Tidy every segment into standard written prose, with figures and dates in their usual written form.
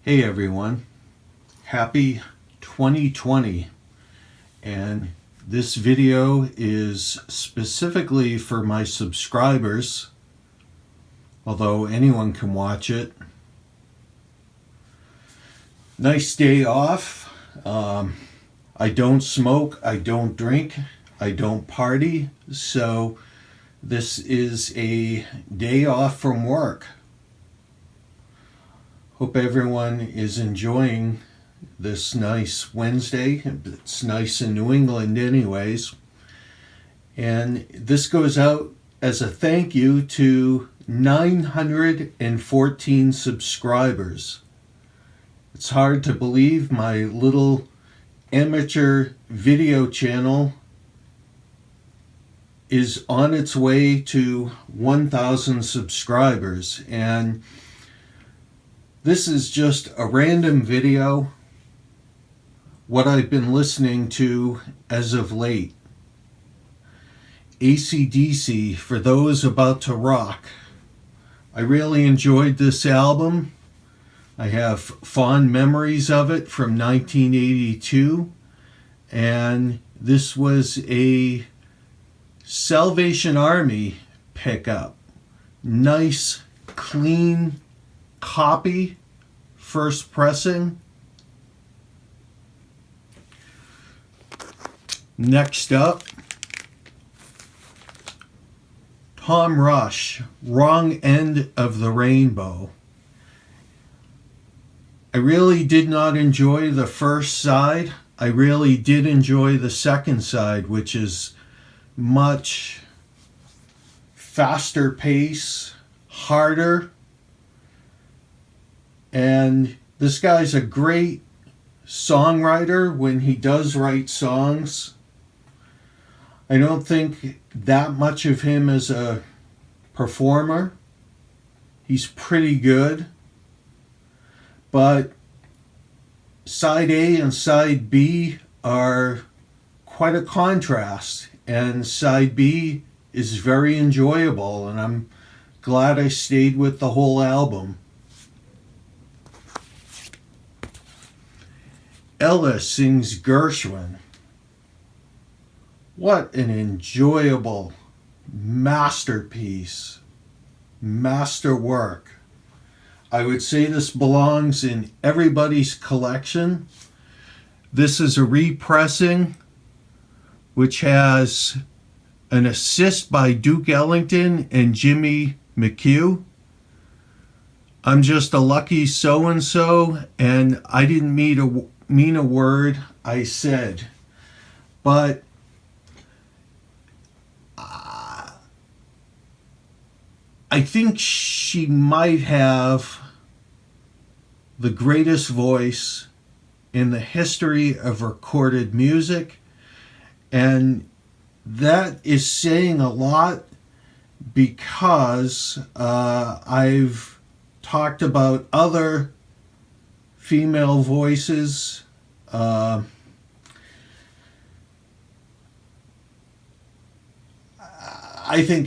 Hey everyone, happy 2020, and this video is specifically for my subscribers, although anyone can watch it. Nice day off. I don't smoke, I don't drink, I don't party, so this is a day off from work. Hope everyone is enjoying this nice Wednesday. It's nice in New England anyways. And this goes out as a thank you to 914 subscribers. It's hard to believe my little amateur video channel is on its way to 1,000 subscribers. And this is just a random video, what I've been listening to as of late. AC/DC, For Those About to Rock. I really enjoyed this album. I have fond memories of it from 1982. And this was a Salvation Army pickup. Nice, clean copy, first pressing. Next up, Tom Rush, Wrong End of the Rainbow. I really did not enjoy the first side. I really did enjoy the second side, which is much faster pace, harder. And this guy's a great songwriter when he does write songs. I don't think that much of him as a performer. He's pretty good. But side A and side B are quite a contrast. And side B is very enjoyable. And I'm glad I stayed with the whole album. Ella sings Gershwin. What an enjoyable masterpiece, masterwork. I would say this belongs in everybody's collection. This is a repressing which has an assist by Duke Ellington and Jimmy McHugh. I'm just a lucky so-and-so, and I didn't mean a word I said. But I think she might have the greatest voice in the history of recorded music. And that is saying a lot, because I've talked about other female voices. I think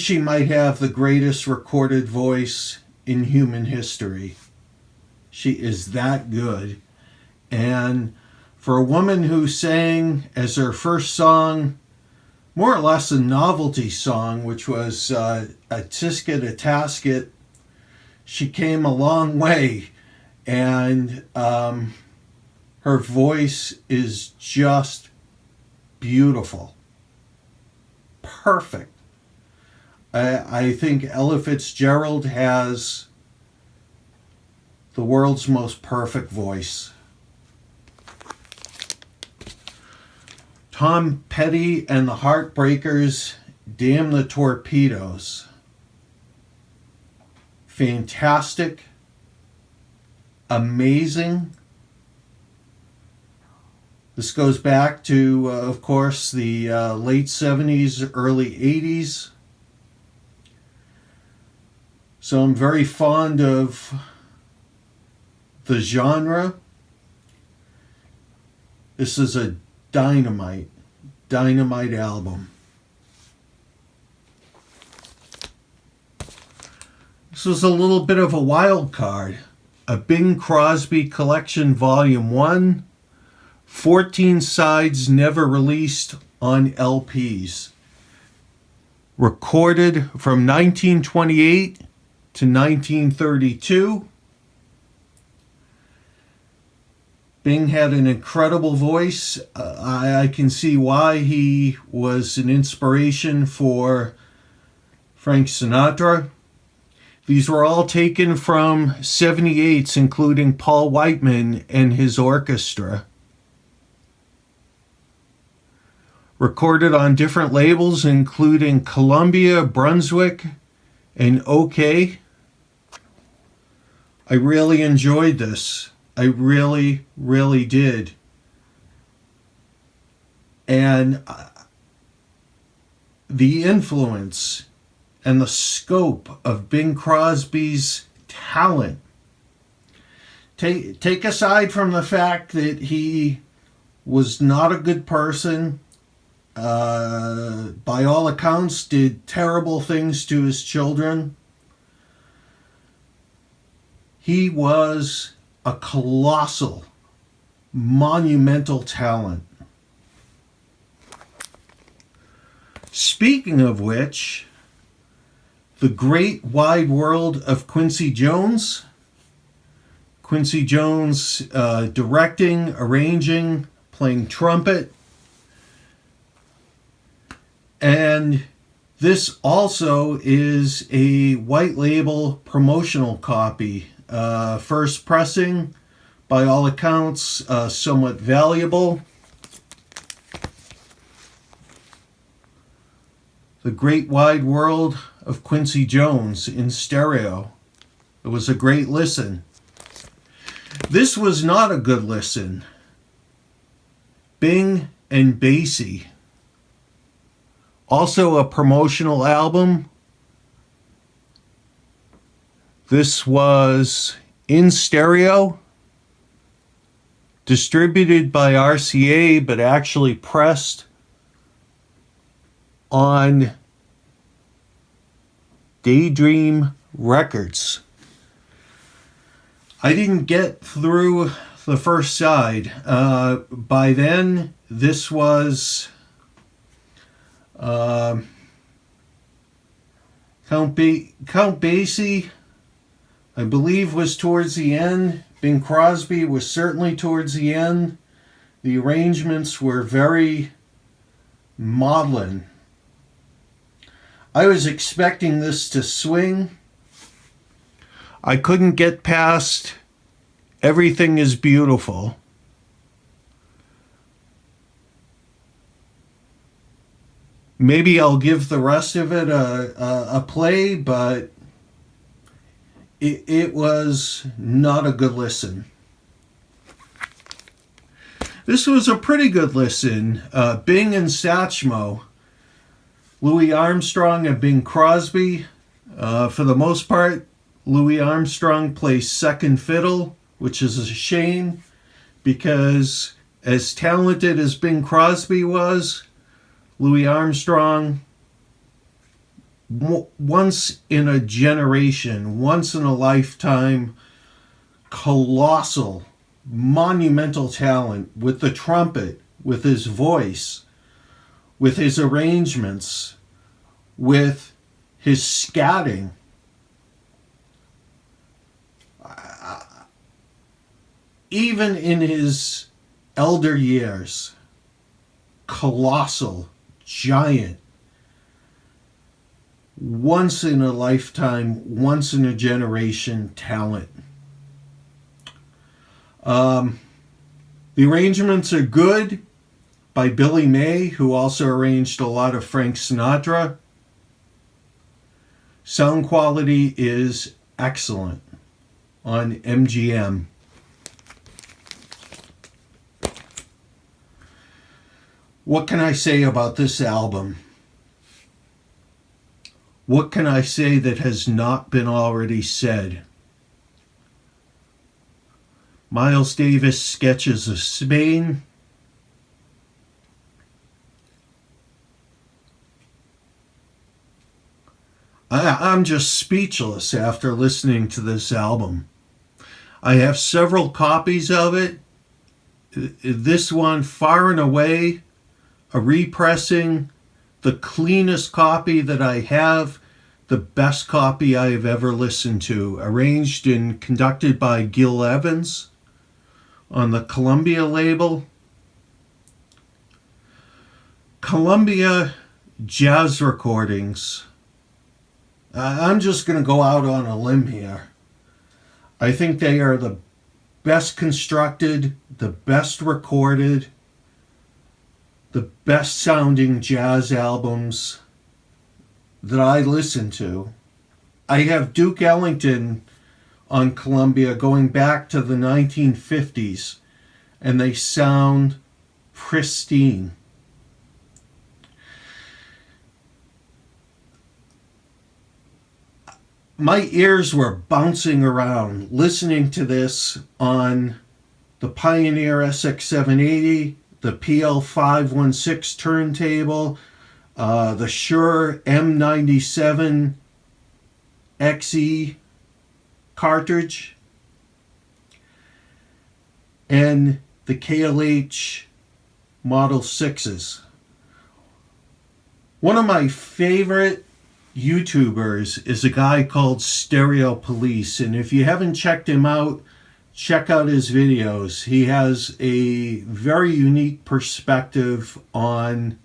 she might have the greatest recorded voice in human history. She is that good. And for a woman who sang as her first song, more or less a novelty song, which was a Tisket, a Tasket, she came a long way. And her voice is just beautiful. Perfect. I think Ella Fitzgerald has the world's most perfect voice. Tom Petty and the Heartbreakers, Damn the Torpedoes. Fantastic. Amazing. This goes back to, of course, the late 70s, early 80s. So I'm very fond of the genre. This is a dynamite album. This was a little bit of a wild card. A Bing Crosby Collection Volume 1, 14 sides never released on LPs. Recorded from 1928 to 1932. Bing had an incredible voice. I can see why he was an inspiration for Frank Sinatra. These were all taken from 78s, including Paul Whiteman and his orchestra. Recorded on different labels, including Columbia, Brunswick, and OK. I really enjoyed this. I really, really did. And the influence and the scope of Bing Crosby's talent. Take aside from the fact that he was not a good person, by all accounts did terrible things to his children. He was a colossal, monumental talent. Speaking of which, The Great Wide World of Quincy Jones. Quincy Jones directing, arranging, playing trumpet. And this also is a white label promotional copy. First pressing, by all accounts, somewhat valuable. The Great Wide World of Quincy Jones in stereo. It was a great listen. This was not a good listen. Bing and Basie. Also a promotional album. This was in stereo, distributed by RCA, but actually pressed on Daydream Records. I didn't get through the first side. By then, this was Count Basie, I believe, was towards the end. Bing Crosby was certainly towards the end. The arrangements were very maudlin. I was expecting this to swing. I couldn't get past Everything is Beautiful. Maybe I'll give the rest of it a play, but it was not a good listen. This was a pretty good listen. Bing and Satchmo, Louis Armstrong and Bing Crosby. For the most part, Louis Armstrong plays second fiddle, which is a shame because as talented as Bing Crosby was, Louis Armstrong, once in a generation, once in a lifetime, colossal, monumental talent with the trumpet, with his voice, with his arrangements, with his scatting. Even in his elder years, colossal, giant, once in a lifetime, once in a generation talent. The arrangements are good by Billy May, who also arranged a lot of Frank Sinatra. Sound quality is excellent on MGM. What can I say about this album? What can I say that has not been already said? Miles Davis sketches of Spain. I'm just speechless after listening to this album. I have several copies of it. This one, far and away, a repressing, the cleanest copy that I have, the best copy I have ever listened to, arranged and conducted by Gil Evans on the Columbia label. Columbia Jazz Recordings. I'm just going to go out on a limb here. I think they are the best constructed, the best recorded, the best sounding jazz albums that I listen to. I have Duke Ellington on Columbia going back to the 1950s, and they sound pristine. My ears were bouncing around listening to this on the Pioneer SX780, the PL516 turntable, the Shure M97 XE cartridge, and the KLH Model 6s. One of my favorite YouTubers is a guy called Stereopolice, and if you haven't checked him out, check out his videos. He has a very unique perspective on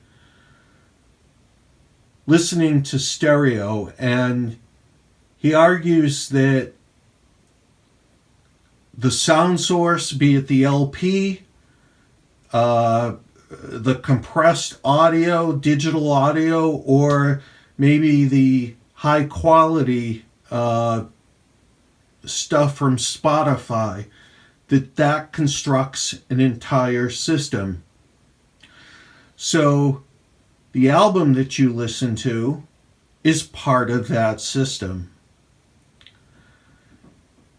listening to stereo, and he argues that the sound source, be it the LP, the compressed audio, digital audio, or maybe the high quality stuff from Spotify, that constructs an entire system. So the album that you listen to is part of that system.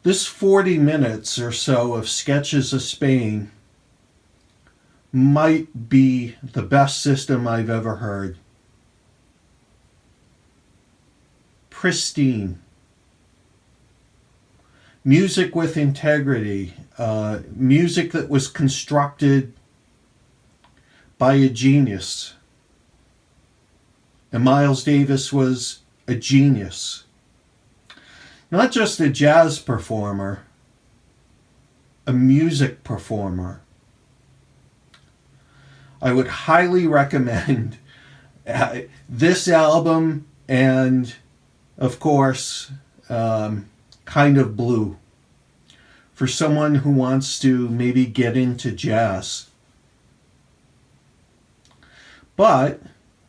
This 40 minutes or so of Sketches of Spain might be the best system I've ever heard. Pristine. Music with integrity. Music that was constructed by a genius. And Miles Davis was a genius. Not just a jazz performer, a music performer. I would highly recommend this album and, of course, Kind of Blue for someone who wants to maybe get into jazz. But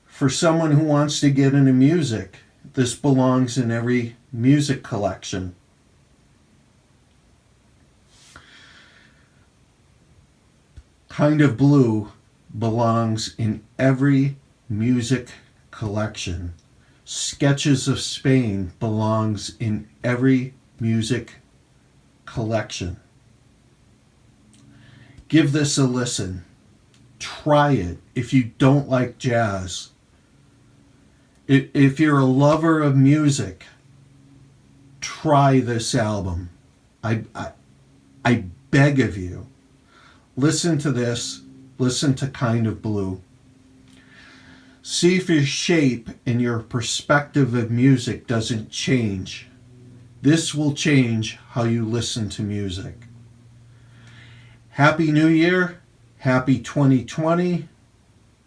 for someone who wants to get into music, this belongs in every music collection. Kind of Blue belongs in every music collection. Sketches of Spain belongs in every music collection. Give this a listen. Try it if you don't like jazz. If you're a lover of music, try this album. I beg of you. Listen to this. Listen to Kind of Blue. See if your shape and your perspective of music doesn't change. This will change how you listen to music. Happy New Year. Happy 2020.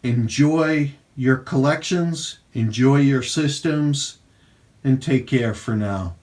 Enjoy your collections. Enjoy your systems. And take care for now.